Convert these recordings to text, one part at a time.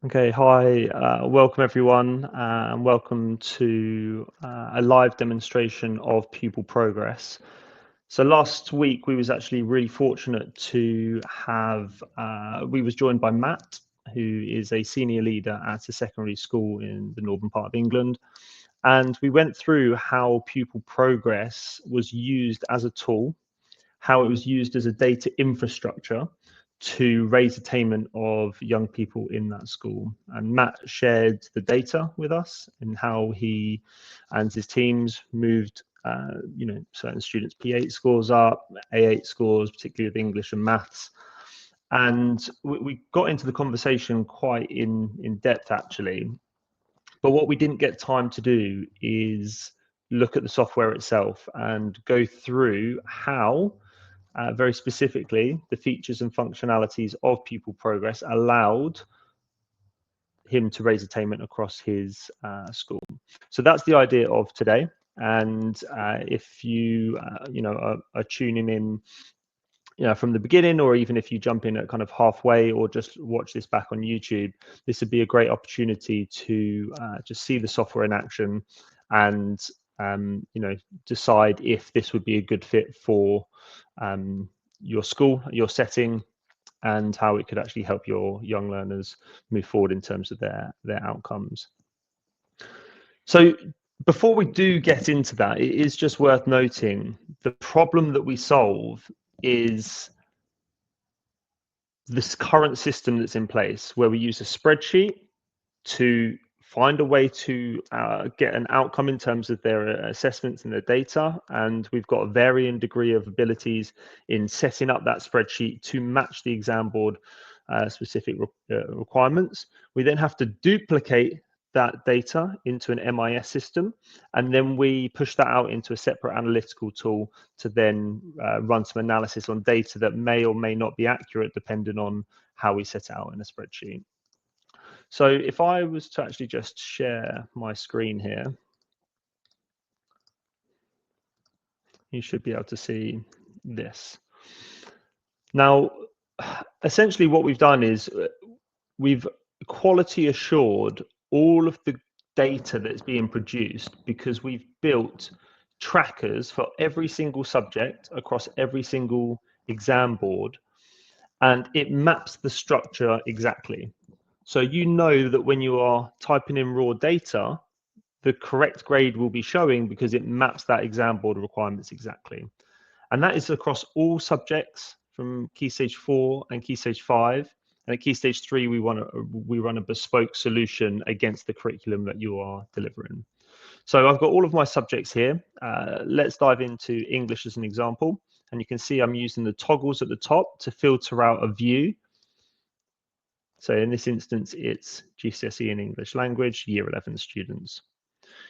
Okay, hi, welcome everyone, and welcome to a live demonstration of Pupil Progress. So last week we was actually really fortunate to have, we was joined by Matt, who is a senior leader at a secondary school in the northern part of England. And we went through how Pupil Progress was used as a tool, how it was used as a data infrastructure to raise attainment of young people in that school. And Matt shared the data with us and how he and his teams moved, certain students' P8 scores up, A8 scores, particularly with English and maths. And we got into the conversation quite in depth, actually. But what we didn't get time to do is look at the software itself and go through how very specifically, the features and functionalities of Pupil Progress allowed him to raise attainment across his school. So that's the idea of today. And if you, are tuning in, from the beginning, or even if you jump in at kind of halfway, or just watch this back on YouTube, this would be a great opportunity to just see the software in action and decide if this would be a good fit for your school, your setting, and how it could actually help your young learners move forward in terms of their outcomes. So before we do get into that, it is just worth noting the problem that we solve is this current system that's in place, where we use a spreadsheet to find a way to get an outcome in terms of their assessments and their data. And we've got a varying degree of abilities in setting up that spreadsheet to match the exam board specific requirements. We then have to duplicate that data into an MIS system, and then we push that out into a separate analytical tool to then run some analysis on data that may or may not be accurate depending on how we set it out in a spreadsheet. So if I was to actually just share my screen here, you should be able to see this. Now, essentially what we've done is we've quality assured all of the data that's being produced, because we've built trackers for every single subject across every single exam board, and it maps the structure exactly. So you know that when you are typing in raw data, the correct grade will be showing because it maps that exam board requirements exactly. And that is across all subjects from Key Stage 4 and Key Stage 5. And at Key Stage 3, we run a bespoke solution against the curriculum that you are delivering. So I've got all of my subjects here. Let's dive into English as an example. And you can see I'm using the toggles at the top to filter out a view. So in this instance, it's GCSE in English language, Year 11 students.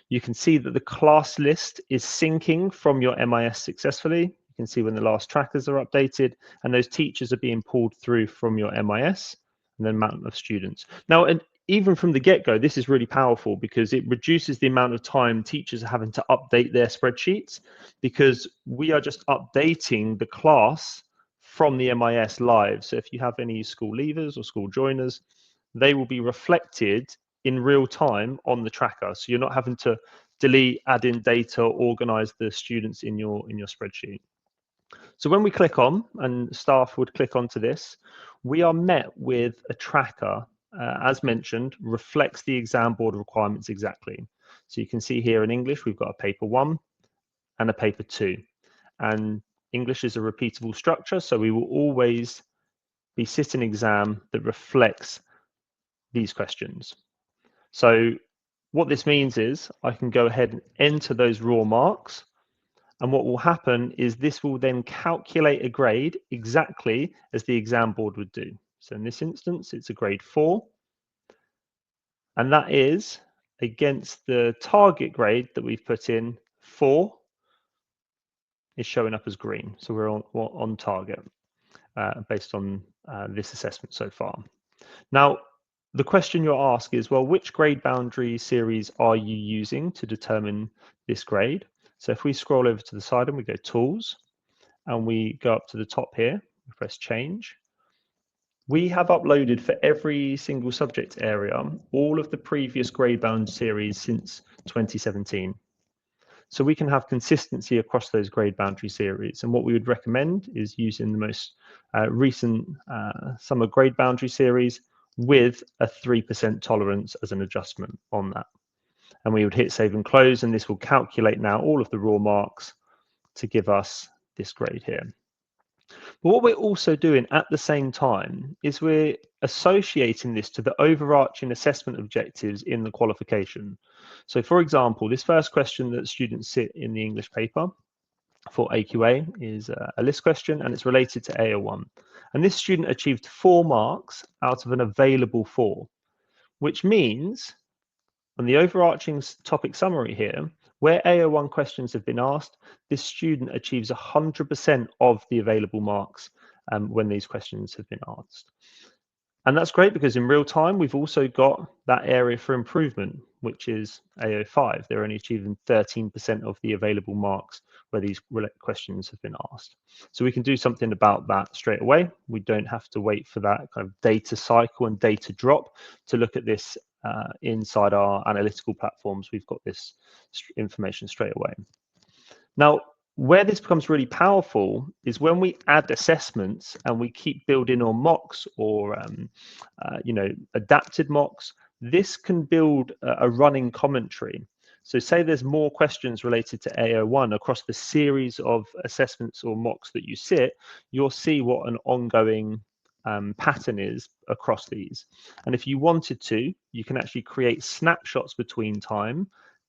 You can see that the class list is syncing from your MIS successfully. You can see when the last trackers are updated, and those teachers are being pulled through from your MIS and the amount of students. Now, and even from the get-go, this is really powerful because it reduces the amount of time teachers are having to update their spreadsheets, because we are just updating the class from the MIS live. So if you have any school leavers or school joiners, they will be reflected in real time on the tracker. So you're not having to delete, add in data, organize the students in your spreadsheet. So when we click on, and staff would click onto this, we are met with a tracker, as mentioned, reflects the exam board requirements exactly. So you can see here in English, we've got a paper 1 and a paper 2. And English is a repeatable structure, so we will always be sitting an exam that reflects these questions. So what this means is I can go ahead and enter those raw marks. And what will happen is this will then calculate a grade exactly as the exam board would do. So in this instance, it's a grade 4. And that is against the target grade that we've put in. 4 is showing up as green. So we're on target based on this assessment so far. Now, the question you're asked is, well, which grade boundary series are you using to determine this grade? So if we scroll over to the side and we go Tools, and we go up to the top here, we press Change, We have uploaded for every single subject area all of the previous grade bound series since 2017. So we can have consistency across those grade boundary series. And what we would recommend is using the most recent summer grade boundary series with a 3% tolerance as an adjustment on that. And we would hit save and close, and this will calculate now all of the raw marks to give us this grade here. But what we're also doing at the same time is we're associating this to the overarching assessment objectives in the qualification. So for example, this first question that students sit in the English paper for AQA is a list question, and it's related to AO1. And this student achieved 4 marks out of an available 4, which means on the overarching topic summary here, where AO1 questions have been asked, this student achieves 100% of the available marks when these questions have been asked. And that's great because in real time, we've also got that area for improvement, which is AO5. They're only achieving 13% of the available marks where these questions have been asked. So we can do something about that straight away. We don't have to wait for that kind of data cycle and data drop to look at this inside our analytical platforms. We've got this information straight away. Now, where this becomes really powerful is when we add assessments and we keep building on mocks or adapted mocks. This can build a running commentary. So say there's more questions related to AO1 across the series of assessments or mocks that you sit, you'll see what an ongoing pattern is across these. And if you wanted to, you can actually create snapshots between time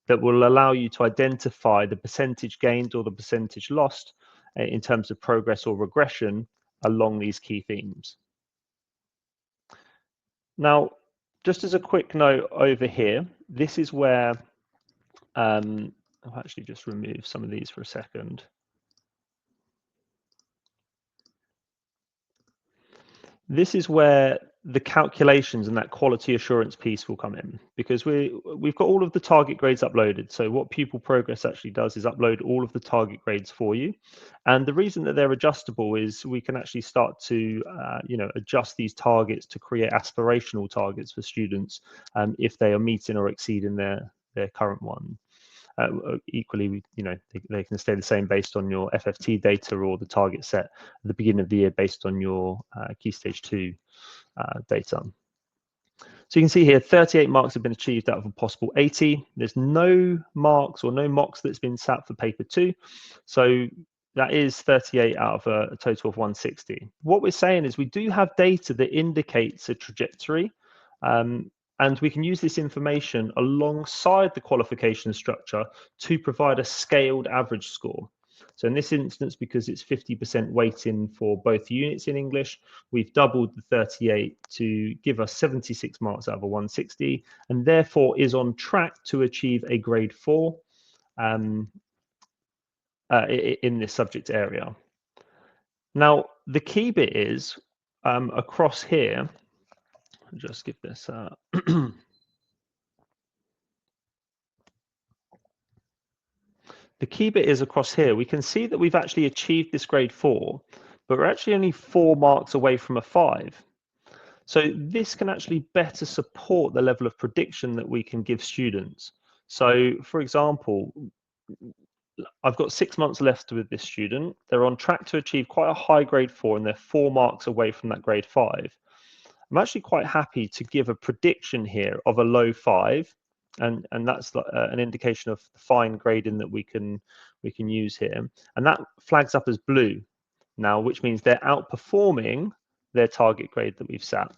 that will allow you to identify the percentage gained or the percentage lost in terms of progress or regression along these key themes. Now, just as a quick note over here, this is where I'll actually just remove some of these for a second. This is where the calculations and that quality assurance piece will come in, because we've got all of the target grades uploaded. So what Pupil Progress actually does is upload all of the target grades for you. And the reason that they're adjustable is we can actually start to adjust these targets to create aspirational targets for students if they are meeting or exceeding their current one. Equally, they can stay the same based on your FFT data or the target set at the beginning of the year based on your Key Stage 2 data. So you can see here 38 marks have been achieved out of a possible 80. There's no marks or no mocks that's been sat for paper 2. So that is 38 out of a total of 160. What we're saying is we do have data that indicates a trajectory. And we can use this information alongside the qualification structure to provide a scaled average score. So in this instance, because it's 50% weighting for both units in English, we've doubled the 38 to give us 76 marks out of a 160, and therefore is on track to achieve a grade 4 in this subject area. Now, the key bit is across here, just give this the key bit is across here. We can see that we've actually achieved this grade 4, but we're actually only 4 marks away from a 5. So this can actually better support the level of prediction that we can give students. So for example, I've got 6 months left with this student. They're on track to achieve quite a high grade 4, and they're 4 marks away from that grade 5. I'm actually quite happy to give a prediction here of a low 5, and that's an indication of the fine grading that we can use here, and that flags up as blue now, which means they're outperforming their target grade that we've set,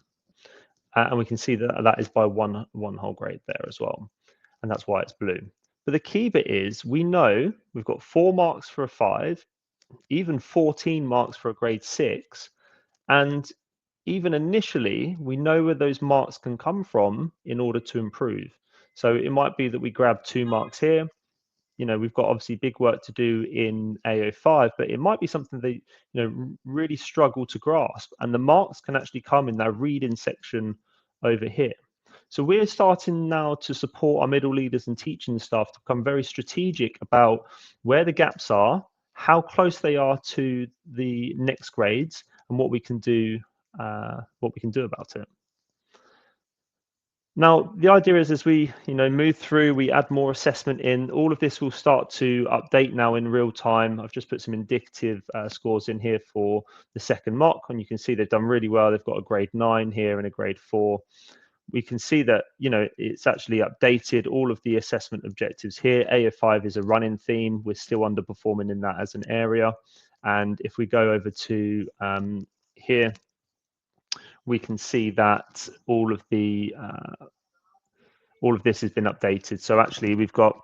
and we can see that that is by one whole grade there as well, and that's why it's blue. But the key bit is we know we've got 4 marks for a 5, even 14 marks for a grade 6, and even initially, we know where those marks can come from in order to improve. So it might be that we grab 2 marks here. We've got obviously big work to do in AO5, but it might be something they really struggle to grasp. And the marks can actually come in that reading section over here. So we're starting now to support our middle leaders and teaching staff to become very strategic about where the gaps are, how close they are to the next grades, and what we can do do about it. Now, the idea is as we move through, we add more assessment in, all of this will start to update now in real time. I've just put some indicative scores in here for the second mock, and you can see they've done really well. They've got a grade 9 here and a grade 4. We can see that, it's actually updated all of the assessment objectives here. AO5 is a running theme. We're still underperforming in that as an area. And if we go over to here, we can see that all of this has been updated. So actually we've got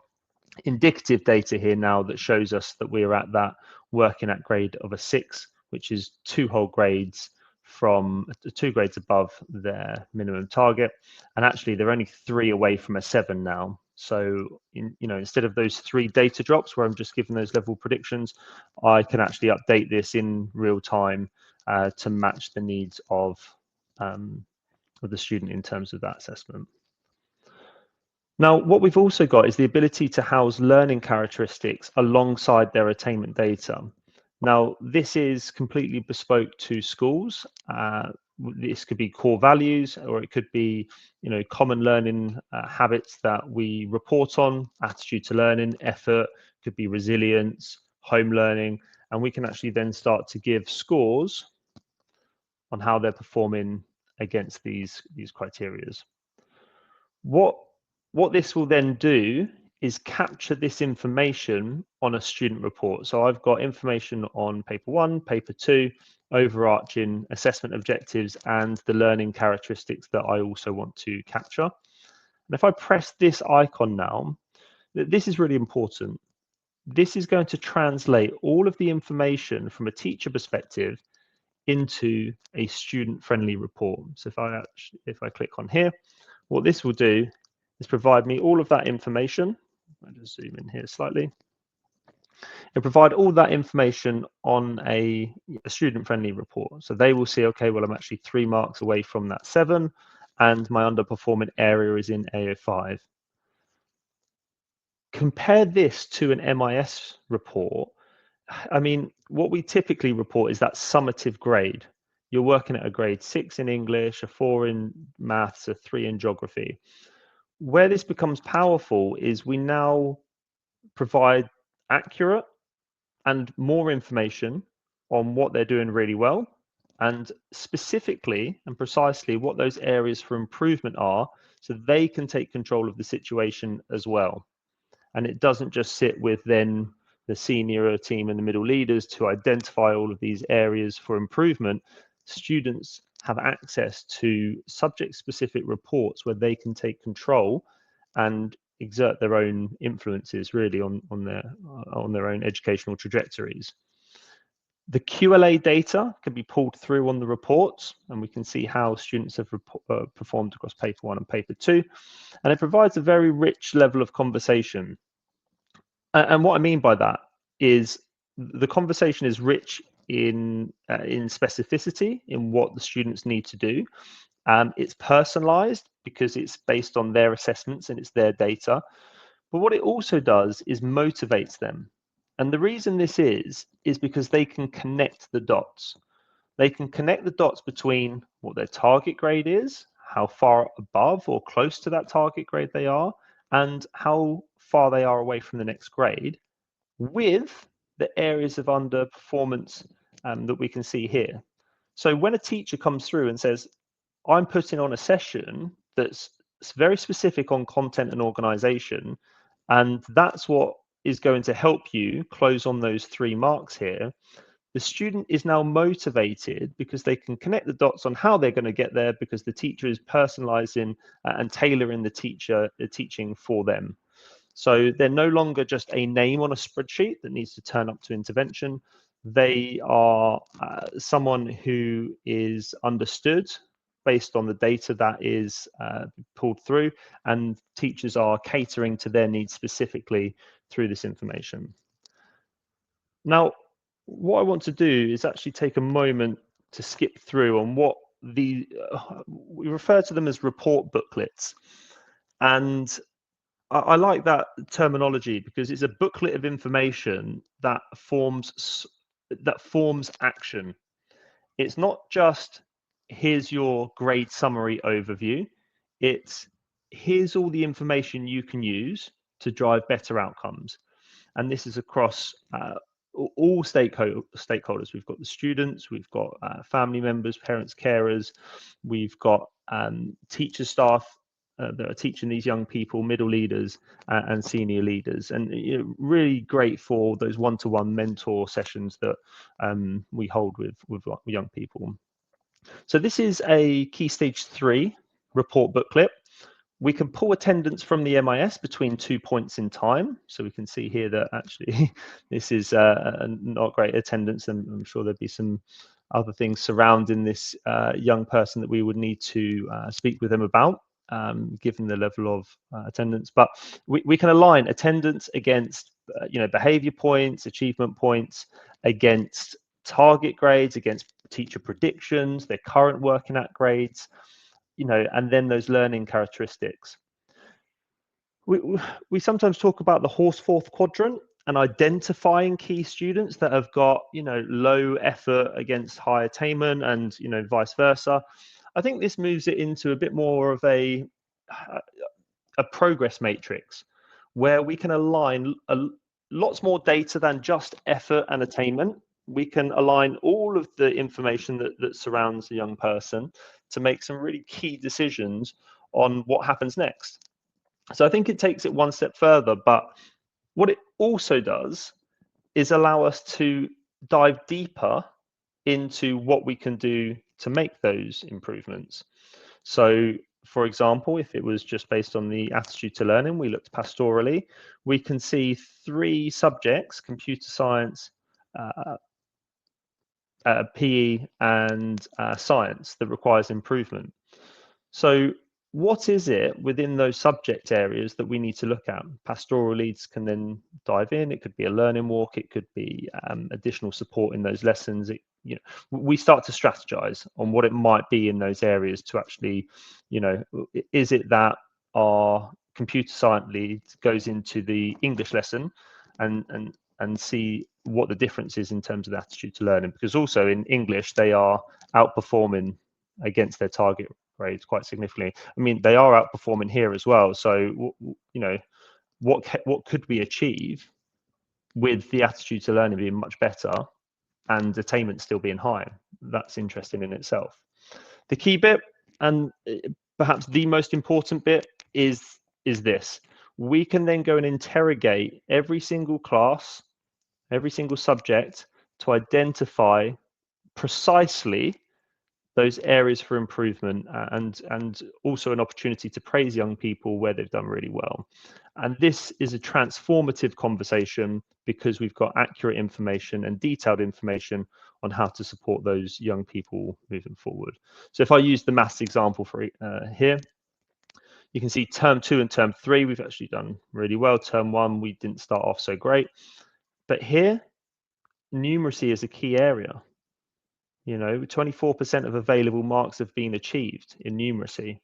indicative data here now that shows us that we're at that working at grade of a 6, which is 2 whole grades from 2 grades above their minimum target. And actually they're only 3 away from a 7 now. So instead of those 3 data drops where I'm just giving those level predictions, I can actually update this in real time to match the needs of the student in terms of that assessment. Now, what we've also got is the ability to house learning characteristics alongside their attainment data. Now, this is completely bespoke to schools. This could be core values, or it could be, common learning habits that we report on, attitude to learning, effort, could be resilience, home learning, and we can actually then start to give scores on how they're performing against these criteria. What this will then do is capture this information on a student report. So I've got information on paper 1, paper 2, overarching assessment objectives and the learning characteristics that I also want to capture. And if I press this icon now, this is really important. This is going to translate all of the information from a teacher perspective into a student-friendly report. So if I click on here, what this will do is provide me all of that information. I'll just zoom in here slightly. It'll provide all that information on a student-friendly report. So they will see, okay, well, I'm actually 3 marks away from that 7, and my underperforming area is in AO5. Compare this to an MIS report. I mean, what we typically report is that summative grade. You're working at a grade 6 in English, a 4 in maths, a 3 in geography. Where this becomes powerful is we now provide accurate and more information on what they're doing really well, and specifically and precisely what those areas for improvement are, so they can take control of the situation as well. And it doesn't just sit with then the senior team and the middle leaders to identify all of these areas for improvement. Students have access to subject-specific reports where they can take control and exert their own influences really on their own educational trajectories. The QLA data can be pulled through on the reports, and we can see how students have performed across paper 1 and paper 2, and it provides a very rich level of conversation. And what I mean by that is the conversation is rich in specificity in what the students need to do. It's personalized because it's based on their assessments and it's their data. But what it also does is motivates them. And the reason this is because they can connect the dots. They can connect the dots between what their target grade is, how far above or close to that target grade they are, and how far they are away from the next grade, with the areas of underperformance that we can see here. So when a teacher comes through and says, I'm putting on a session that's very specific on content and organization, and that's what is going to help you close on those 3 marks here, the student is now motivated because they can connect the dots on how they're going to get there, because the teacher is personalizing and tailoring the teaching for them. So they're no longer just a name on a spreadsheet that needs to turn up to intervention. They are someone who is understood based on the data that is pulled through, and teachers are catering to their needs specifically through this information. Now, what I want to do is actually take a moment to skip through on what we refer to them as report booklets. And I like that terminology because it's a booklet of information that forms action. It's not just here's your grade summary overview. It's here's all the information you can use to drive better outcomes. And this is across all stakeholders. We've got the students, we've got family members, parents, carers, we've got teacher staff that are teaching these young people, middle leaders and senior leaders, and really great for those one-to-one mentor sessions that we hold with young people. So this is a Key Stage 3 report booklet. We can pull attendance from the MIS between 2 points in time. So we can see here that actually this is not great attendance, and I'm sure there'd be some other things surrounding this young person that we would need to speak with them about, given the level of attendance. But we can align attendance against behavior points, achievement points, against target grades, against teacher predictions, their current working at grades, and then those learning characteristics. We sometimes talk about the Horsforth quadrant and identifying key students that have got low effort against high attainment, and vice versa. I think this moves it into a bit more of a progress matrix, where we can align lots more data than just effort and attainment. We can align all of the information that surrounds a young person to make some really key decisions on what happens next. So I think it takes it one step further, but what it also does is allow us to dive deeper into what we can do to make those improvements. So, for example, if it was just based on the attitude to learning, we looked pastorally, we can see 3 subjects: computer science, PE, and science, that requires improvement. So what is it within those subject areas that we need to look at? Pastoral leads can then dive in. It could be a learning walk. It could be additional support in those lessons. We start to strategize on what it might be in those areas to actually, is it that our computer science lead goes into the English lesson and see what the difference is in terms of attitude to learning? Because also in English, they are outperforming against their target grades quite significantly. I mean, they are outperforming here as well. So, what could we achieve with the attitude to learning being much better and attainment still being high? That's interesting in itself. The key bit, and perhaps the most important bit, is this. We can then go and interrogate every single class, every single subject, to identify precisely those areas for improvement, and also an opportunity to praise young people where they've done really well. And this is a transformative conversation because we've got accurate information and detailed information on how to support those young people moving forward. So if I use the maths example for here, you can see term 2 and term 3, we've actually done really well. Term 1, we didn't start off so great. But here, numeracy is a key area. 24% of available marks have been achieved in numeracy.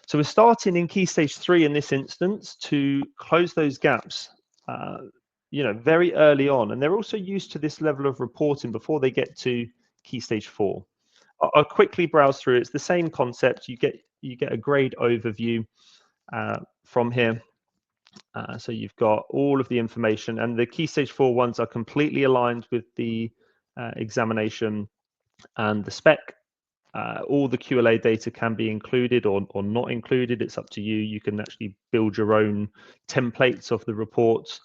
So we're starting in Key Stage 3 in this instance to close those gaps, very early on. And they're also used to this level of reporting before they get to Key Stage 4. I'll quickly browse through. It's the same concept. You get a grade overview from here. So you've got all of the information, and the Key Stage 4 ones are completely aligned with the examination and the spec. All the QLA data can be included or not included. It's up to you. You can actually build your own templates of the reports.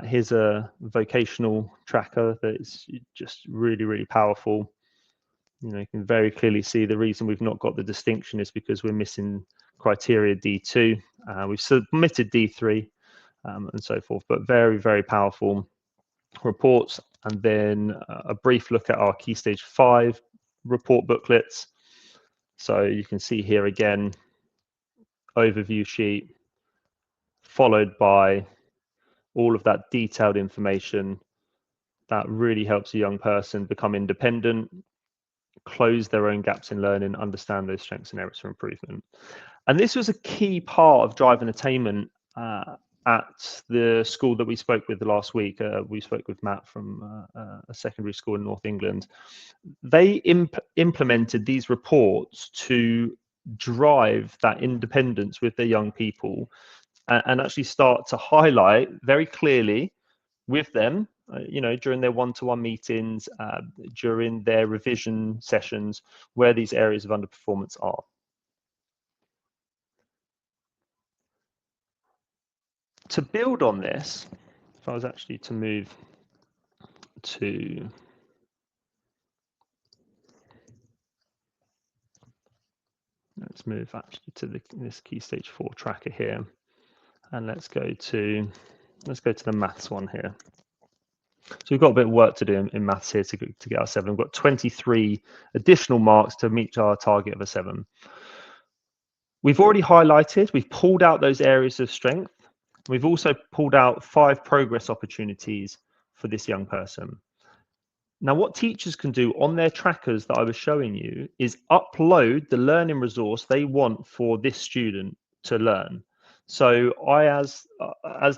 Here's a vocational tracker that is just really, really powerful. You can very clearly see the reason we've not got the distinction is because we're missing criteria D2. We've submitted D3 and so forth, but very, very powerful reports. And then a brief look at our Key Stage 5 report booklets. So you can see here again, overview sheet, followed by all of that detailed information that really helps a young person become independent, close their own gaps in learning, understand those strengths and areas for improvement. And this was a key part of driving attainment at the school that we spoke with last week. We spoke with Matt from a secondary school in North England. They implemented these reports to drive that independence with their young people, and actually start to highlight very clearly with them, during their one-to-one meetings, during their revision sessions, where these areas of underperformance are. To build on this, if I was actually to move to, let's move actually to this Key Stage 4 tracker here, and let's go to the maths one here. So we've got a bit of work to do in maths here to get our 7. We've got 23 additional marks to meet our target of a 7. We've already highlighted, we've pulled out those areas of strength. We've also pulled out 5 progress opportunities for this young person. Now, what teachers can do on their trackers that I was showing you is upload the learning resource they want for this student to learn. So I, as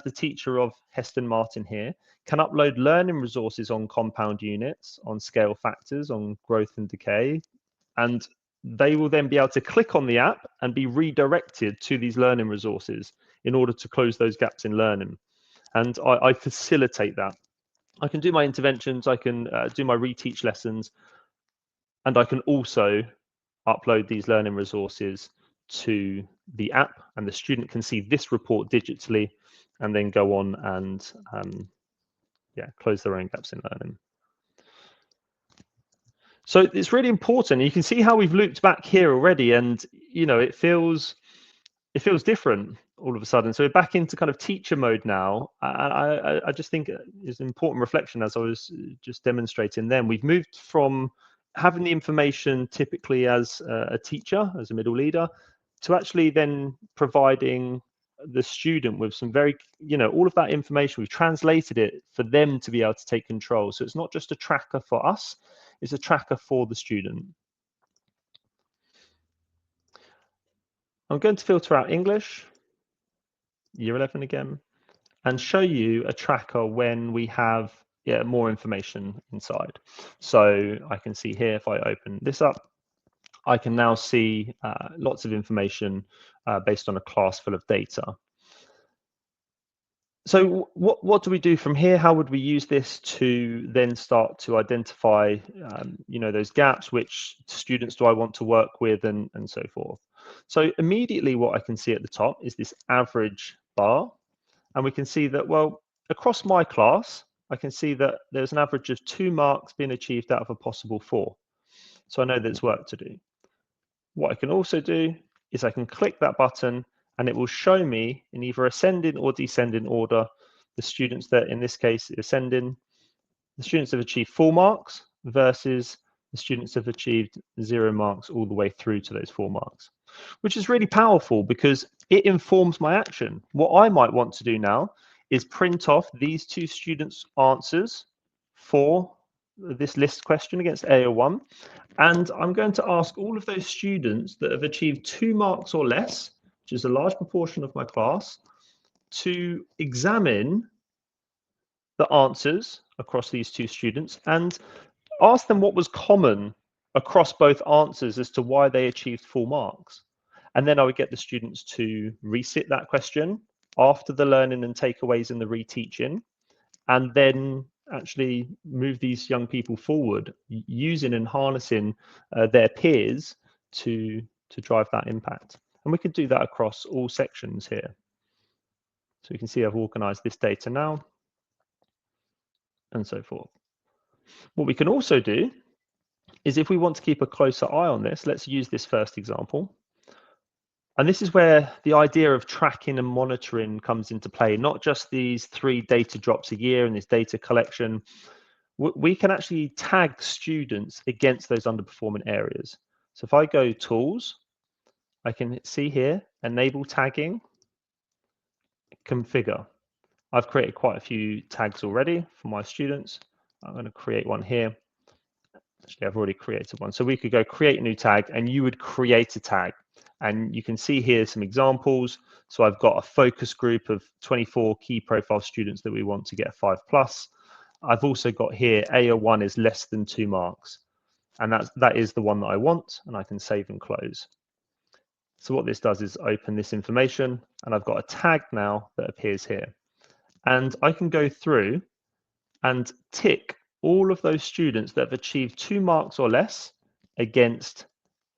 the teacher of Heston Martin here, can upload learning resources on compound units, on scale factors, on growth and decay, and they will then be able to click on the app and be redirected to these learning resources in order to close those gaps in learning. And I facilitate that. I can do my interventions, I can do my reteach lessons, and I can also upload these learning resources to the app, and the student can see this report digitally and then go on and close their own gaps in learning. So it's really important. You can see how we've looped back here already, and it feels different all of a sudden. So we're back into kind of teacher mode now. I just think it's an important reflection, as I was just demonstrating then. We've moved from having the information typically as a teacher, as a middle leader, to actually then providing the student with some very, all of that information. We've translated it for them to be able to take control. So it's not just a tracker for us, it's a tracker for the student. I'm going to filter out English, year 11 again, and show you a tracker when we have more information inside. So I can see here, if I open this up, I can now see lots of information based on a class full of data. So what do we do from here? How would we use this to then start to identify those gaps? Which students do I want to work with, and so forth? So immediately what I can see at the top is this average bar. And we can see that, well, across my class, I can see that there's an average of 2 marks being achieved out of a possible 4. So I know there's work to do. What I can also do is I can click that button and it will show me in either ascending or descending order the students that, in this case, ascending, the students have achieved 4 marks versus the students have achieved 0 marks all the way through to those 4 marks, which is really powerful because it informs my action. What I might want to do now is print off these 2 students' answers for this list question against AO1. And I'm going to ask all of those students that have achieved 2 marks or less, which is a large proportion of my class, to examine the answers across these 2 students and ask them what was common across both answers as to why they achieved 4 marks. And then I would get the students to resit that question after the learning and takeaways and the reteaching, and then actually move these young people forward using and harnessing their peers to drive that impact. And we could do that across all sections here. So you can see I've organized this data now and so forth. What we can also do is, if we want to keep a closer eye on this, let's use this first example. And this is where the idea of tracking and monitoring comes into play, not just these 3 data drops a year and this data collection. We can actually tag students against those underperforming areas. So if I go tools, I can see here, enable tagging, configure. I've created quite a few tags already for my students. I'm going to create one here. Actually, I've already created one. So we could go create a new tag and you would create a tag. And you can see here some examples. So I've got a focus group of 24 key profile students that we want to get 5+. I've also got here AO1 is less than 2 marks. And that is the one that I want, and I can save and close. So what this does is open this information, and I've got a tag now that appears here. And I can go through and tick all of those students that have achieved 2 marks or less against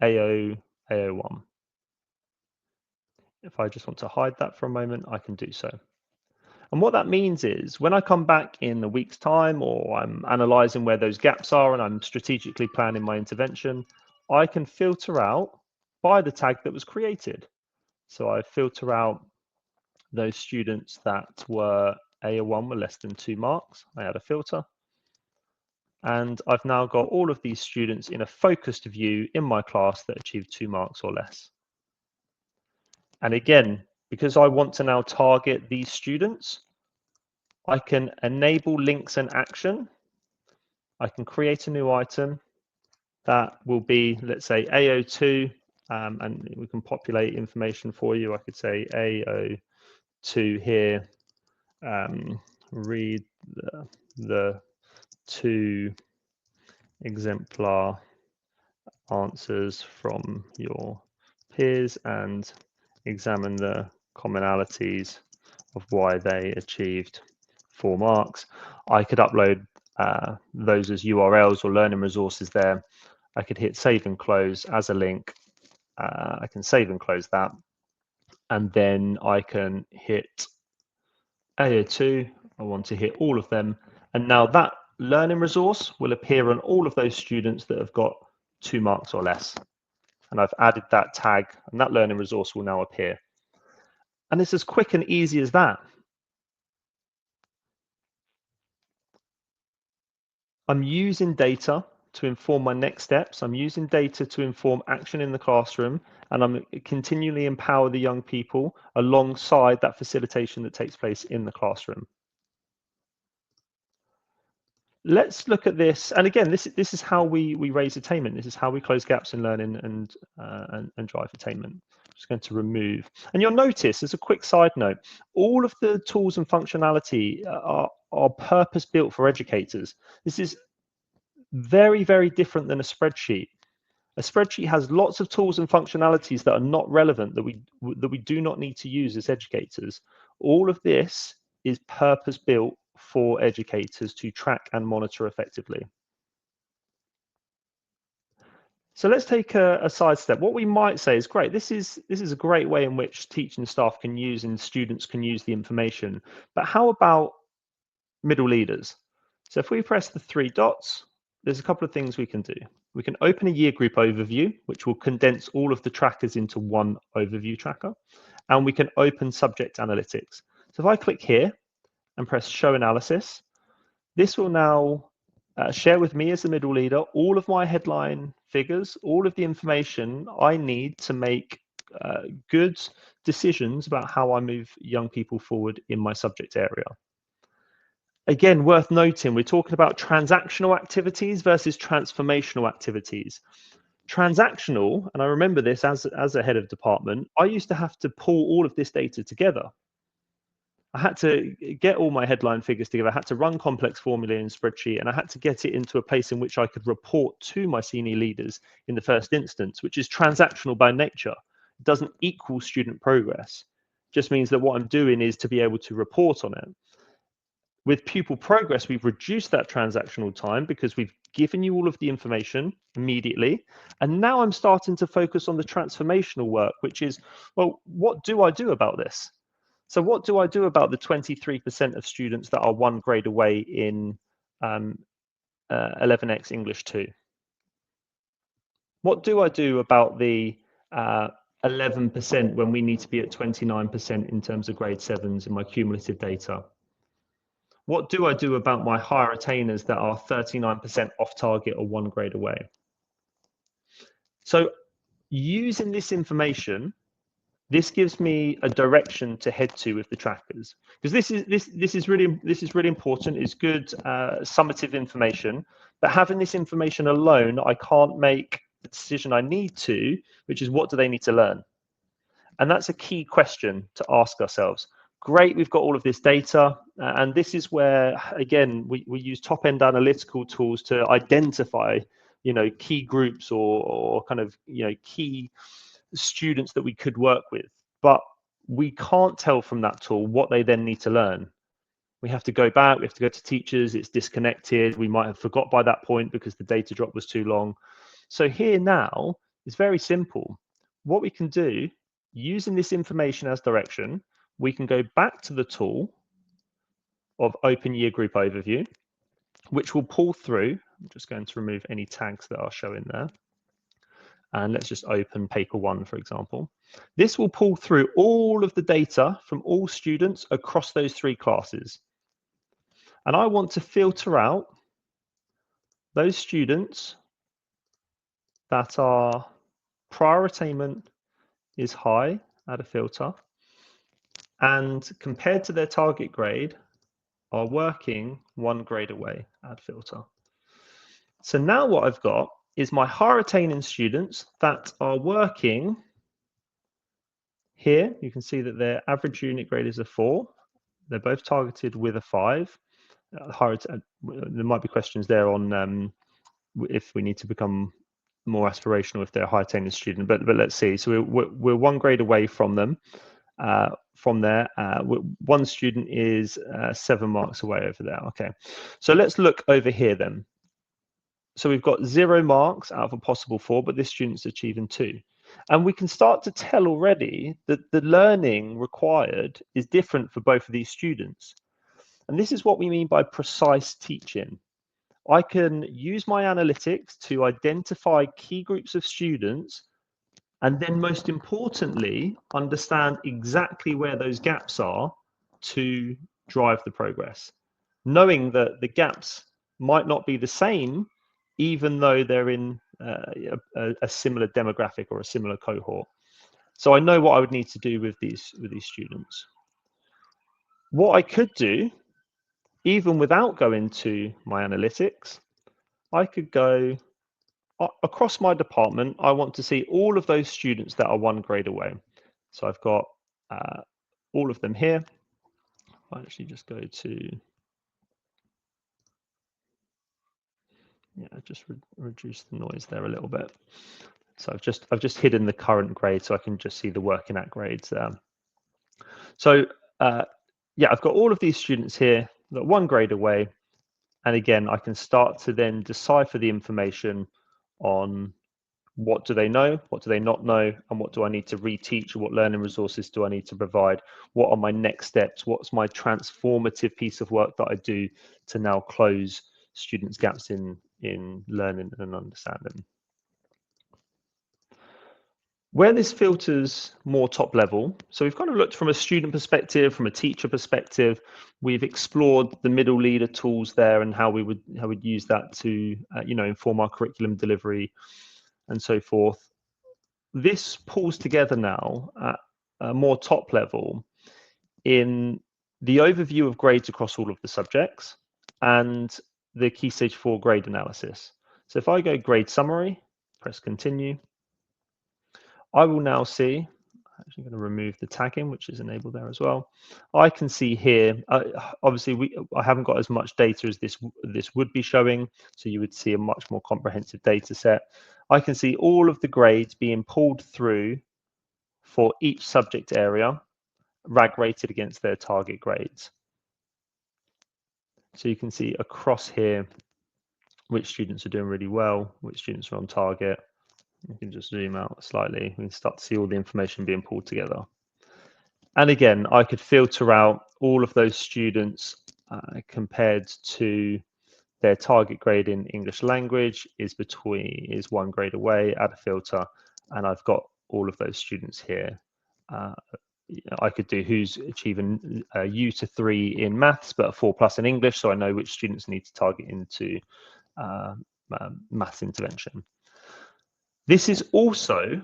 AO1. If I just want to hide that for a moment, I can do so. And what that means is when I come back in a week's time, or I'm analyzing where those gaps are and I'm strategically planning my intervention, I can filter out by the tag that was created. So I filter out those students that were AO1 were less than 2 marks. I add a filter. And I've now got all of these students in a focused view in my class that achieved 2 marks or less. And again, because I want to now target these students, I can enable links and action. I can create a new item that will be, let's say, AO2, and we can populate information for you. I could say AO2 here, read the 2 exemplar answers from your peers and examine the commonalities of why they achieved 4 marks. I could upload those as URLs or learning resources there. I could hit save and close as a link. I can save and close that. And then I can hit AO2. I want to hit all of them. And now that learning resource will appear on all of those students that have got 2 marks or less. And I've added that tag, and that learning resource will now appear. And it's as quick and easy as that. I'm using data to inform my next steps. I'm using data to inform action in the classroom, and I'm continually empower the young people alongside that facilitation that takes place in the classroom. Let's look at this, and again, this is how we raise attainment. This is how we close gaps in learning and drive attainment. I'm just going to remove, and you'll notice, as a quick side note, all of the tools and functionality are purpose built for educators. This is very, very different than a spreadsheet. A spreadsheet has lots of tools and functionalities that are not relevant, that we do not need to use as educators. All of this is purpose built for educators to track and monitor effectively. So let's take a sidestep. What we might say is, great, this is a great way in which teaching staff can use and students can use the information. But how about middle leaders? So if we press the 3 dots, there's a couple of things we can do. We can open a year group overview, which will condense all of the trackers into one overview tracker. And we can open subject analytics. So if I click here and press show analysis, this will now share with me as the middle leader all of my headline figures, all of the information I need to make good decisions about how I move young people forward in my subject area. Again, worth noting, we're talking about transactional activities versus transformational activities. Transactional, and I remember this as a head of department, I used to have to pull all of this data together. I had to get all my headline figures together. I had to run complex formulae in spreadsheet, and I had to get it into a place in which I could report to my senior leaders in the first instance, which is transactional by nature. It doesn't equal student progress. It just means that what I'm doing is to be able to report on it. With Pupil Progress, we've reduced that transactional time because we've given you all of the information immediately. And now I'm starting to focus on the transformational work, which is, well, what do I do about this? So what do I do about the 23% of students that are 1 grade away in 11X English 2? What do I do about the 11% when we need to be at 29% in terms of grade 7s in my cumulative data? What do I do about my higher attainers that are 39% off target or 1 grade away? So using this information, this gives me a direction to head to with the trackers, because this is really important. It's good summative information, but having this information alone, I can't make the decision I need to, which is what do they need to learn? And that's a key question to ask ourselves. Great, we've got all of this data. And this is where, again, we use top-end analytical tools to identify, key groups or kind of, key students that we could work with. But we can't tell from that tool what they then need to learn. We have to go back, we have to go to teachers, it's disconnected. We might have forgot by that point because the data drop was too long. So here now is very simple. What we can do, using this information as direction, we can go back to the tool of Open Year Group Overview, which will pull through. I'm just going to remove any tags that are showing there. And let's just open paper 1, for example. This will pull through all of the data from all students across those 3 classes. And I want to filter out those students that are prior attainment is high, add a filter, and compared to their target grade are working 1 grade away, add filter. So now what I've got is my higher attaining students that are working here. You can see that their average unit grade is a 4. They're both targeted with a 5. There might be questions there on if we need to become more aspirational if they're a high attaining student, but let's see. So we're 1 grade away from them. From there, 1 student is 7 marks away over there. Okay, so let's look over here then. So we've got 0 marks out of a possible 4, but this student's achieving 2. And we can start to tell already that the learning required is different for both of these students. And this is what we mean by precise teaching. I can use my analytics to identify key groups of students, and then most importantly, understand exactly where those gaps are to drive the progress, knowing that the gaps might not be the same, even though they're in a similar demographic or a similar cohort. So I know what I would need to do with these students. What I could do, even without going to my analytics, I could go across my department. I want to see all of those students that are 1 grade away. So I've got all of them here. I actually just go to, just reduce the noise there a little bit. So I've just hidden the current grade so I can just see the working at grades there. So I've got all of these students here that are 1 grade away. And again, I can start to then decipher the information on what do they know, what do they not know, and what do I need to reteach, or what learning resources do I need to provide? What are my next steps? What's my transformative piece of work that I do to now close students' gaps in learning and understanding? Where this filters more top level, so we've kind of looked from a student perspective, from a teacher perspective. We've explored the middle leader tools there and how we would use that to inform our curriculum delivery and so forth. This pulls together now at a more top level in the overview of grades across all of the subjects and the Key Stage 4 grade analysis. So if I go grade summary, press continue, I will now see, I'm actually going to remove the tagging, which is enabled there as well. I can see here, obviously I haven't got as much data as this would be showing, so you would see a much more comprehensive data set. I can see all of the grades being pulled through for each subject area, RAG rated against their target grades. So you can see across here which students are doing really well, which students are on target. You can just zoom out slightly. We can start to see all the information being pulled together. And again, I could filter out all of those students compared to their target grade in English language is 1 grade away, add a filter, and I've got all of those students here. I could do who's achieving a U3 in maths, but a 4+ in English, so I know which students need to target into maths intervention. This is also,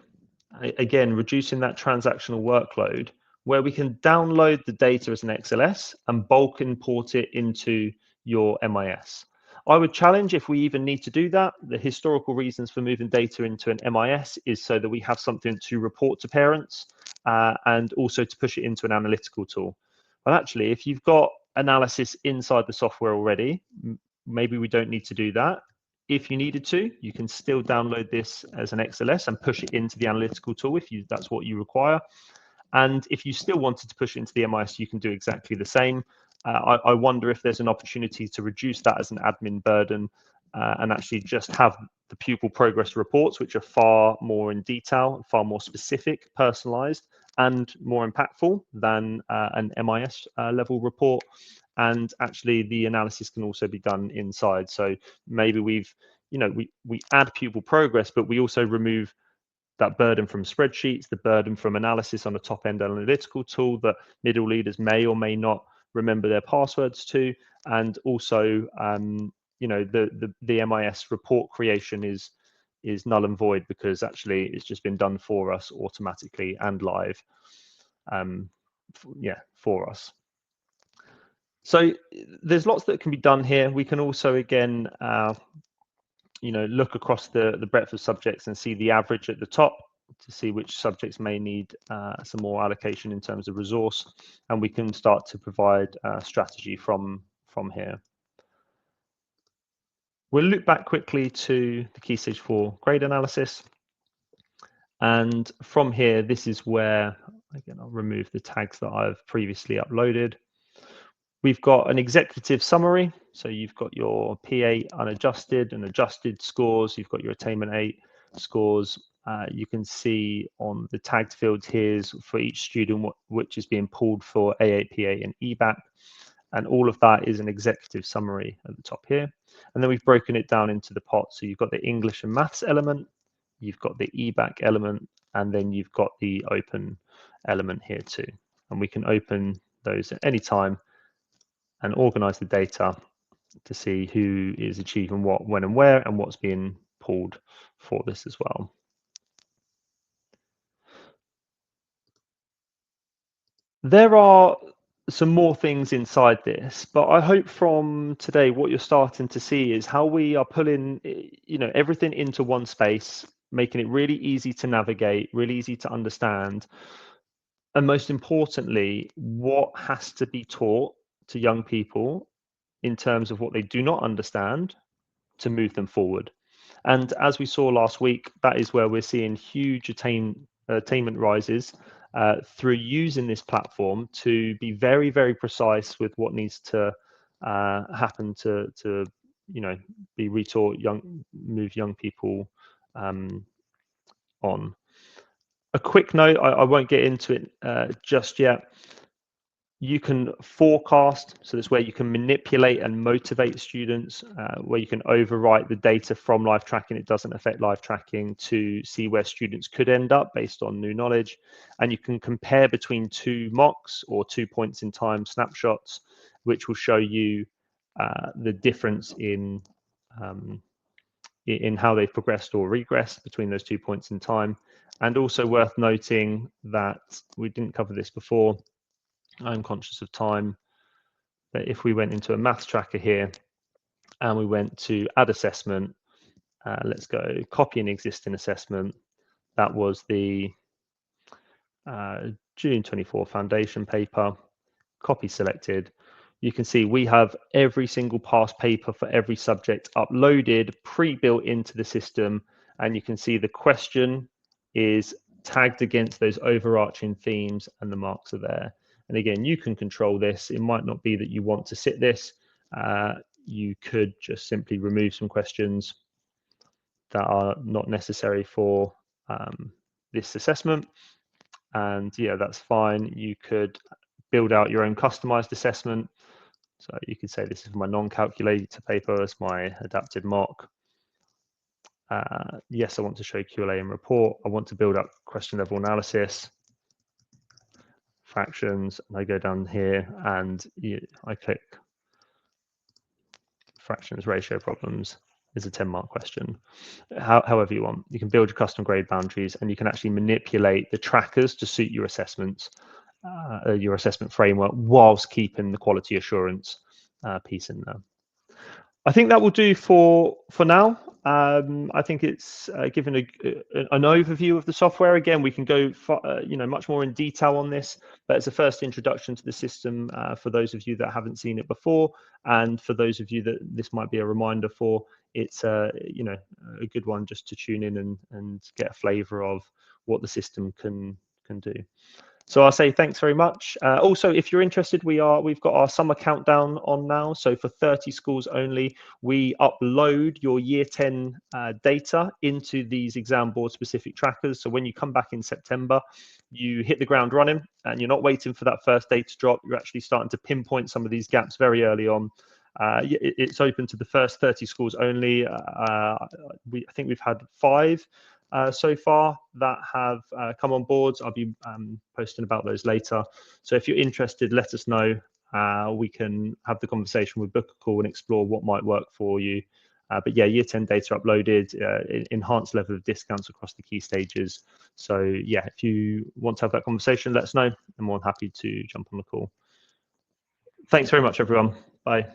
again, reducing that transactional workload where we can download the data as an XLS and bulk import it into your MIS. I would challenge if we even need to do that. The historical reasons for moving data into an MIS is so that we have something to report to parents and also to push it into an analytical tool. But actually, if you've got analysis inside the software already, maybe we don't need to do that. If you needed to, you can still download this as an XLS and push it into the analytical tool if that's what you require. And if you still wanted to push it into the MIS, you can do exactly the same. I wonder if there's an opportunity to reduce that as an admin burden and actually just have the pupil progress reports, which are far more in detail, far more specific, personalized, and more impactful than an MIS level report. And actually the analysis can also be done inside. So maybe we add pupil progress, but we also remove that burden from spreadsheets, the burden from analysis on a top-end analytical tool that middle leaders may or may not remember their passwords to, and also, the MIS report creation is null and void because actually it's just been done for us automatically and live, for us. So there's lots that can be done here. We can also again, look across the breadth of subjects and see the average at the top to see which subjects may need some more allocation in terms of resource, and we can start to provide strategy from here. We'll look back quickly to the Key Stage 4 grade analysis, and from here, this is where, again, I'll remove the tags that I've previously uploaded. We've got an executive summary. So you've got your P8 unadjusted and adjusted scores. You've got your attainment 8 scores. You can see on the tagged fields here for each student which is being pulled for A8, P8 and EBAC. And all of that is an executive summary at the top here. And then we've broken it down into the pot. So you've got the English and maths element, you've got the EBAC element, and then you've got the open element here too. And we can open those at any time and organize the data to see who is achieving what, when and where, and what's being pulled for this as well. There are some more things inside this, but I hope from today what you're starting to see is how we are pulling everything into one space, making it really easy to navigate, really easy to understand, and most importantly, what has to be taught to young people in terms of what they do not understand to move them forward. And as we saw last week, that is where we're seeing huge attainment rises through using this platform to be very, very precise with what needs to happen to be retaught, move young people on. A quick note, I won't get into it just yet. You can forecast, so that's where you can manipulate and motivate students, where you can overwrite the data from live tracking. It doesn't affect live tracking to see where students could end up based on new knowledge. And you can compare between two mocks or 2 points in time snapshots, which will show you the difference in how they've progressed or regressed between those 2 points in time. And also worth noting that we didn't cover this before, I'm conscious of time, but if we went into a maths tracker here and we went to add assessment, let's go copy an existing assessment. That was the June 24 foundation paper, copy selected. You can see we have every single past paper for every subject uploaded, pre-built into the system. And you can see the question is tagged against those overarching themes and the marks are there. And again, you can control this. It might not be that you want to sit this. You could just simply remove some questions that are not necessary for this assessment. And yeah, that's fine. You could build out your own customized assessment. So you could say this is my non-calculator paper, it's my adapted mock. Yes, I want to show QLA and report. I want to build up question level analysis, fractions, and I go down here and I click fractions ratio problems is a 10-mark question. However you want. You can build your custom grade boundaries and you can actually manipulate the trackers to suit your assessments, your assessment framework, whilst keeping the quality assurance piece in there. I think that will do for now. I think it's given an overview of the software. Again, we can go much more in detail on this, but it's a first introduction to the system for those of you that haven't seen it before, and for those of you that this might be a reminder for. It's a good one just to tune in and get a flavour of what the system can do. So I'll say thanks very much. Also, if you're interested, we've got our summer countdown on now. So for 30 schools only, we upload your year 10 data into these exam board specific trackers. So when you come back in September, you hit the ground running and you're not waiting for that first data drop. You're actually starting to pinpoint some of these gaps very early on. It's open to the first 30 schools only. I think we've had 5 so far that have come on board. I'll be posting about those later. So if you're interested, let us know. We can have the conversation, with book a call and explore what might work for you. But yeah, year 10 data uploaded, enhanced level of discounts across the key stages. So yeah, if you want to have that conversation, let us know. I'm more than happy to jump on the call. Thanks very much, everyone. Bye.